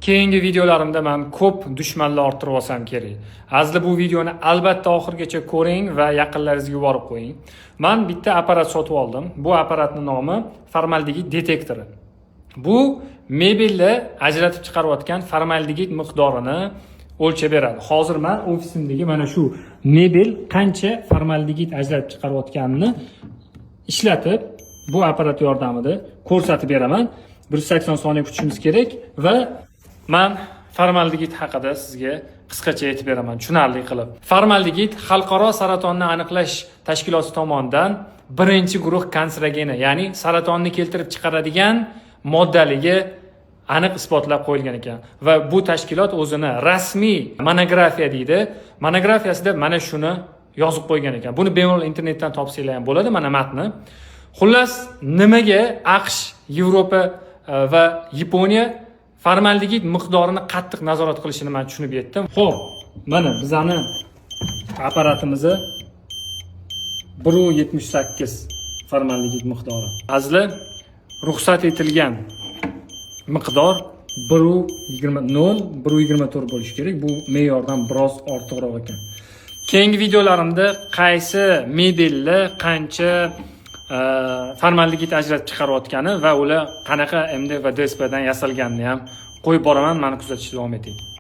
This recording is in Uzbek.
Keyingi videolarimda men ko'p dushmanlar orttirib olsam kerak. Azli bu videoni albatta oxirigacha ko'ring va yaqinlaringizga yuborib qo'ying. Men bitta apparat sotib oldim. Bu apparatning nomi formaldegid detektori. Bu mebelni ajratib chiqarayotgan formaldegid miqdorini o'lchab beradi. Hozir men ofisimdagi mana shu mebel qancha formaldegid ajratib chiqarayotganini ishlatib, bu apparat yordamida ko'rsatib beraman. 180 soniya kutishimiz kerak va men formaldegid haqida sizga qisqacha aytib beraman, tushunarli qilib. Formaldegid xalqaro saratonni aniqlash tashkiloti tomonidan birinchi guruh kanserogeni, ya'ni saratonni keltirib chiqaradigan moddaligi aniq isbotlab qo'yilgan ekan va bu tashkilot o'zini rasmiy monografiya deydi. Monografiyasida mana shuni yozib qo'ygan ekan. Buni bemalol internetdan topsanglar ham bo'ladi, mana matni. Xullas, nimaga AQSh, Yevropa va Yaponiya formaldegid miqdorini qattiq nazorat qilishini men tushunib yetdim. Xo'p, mana bizani apparatimizni 1.78 formaldegid miqdori. Azli ruxsat etilgan miqdor 1.24 bo'lishi kerak. Bu me'yordan biroz ortiqroq ekan. Keyingi videolarimda qaysi mebelni qancha formaldegid ajratib chiqarayotgani va ular qanaqa MD va DSP dan yasalganini ham qo'yib boraman. Meni kuzatishda davom eting.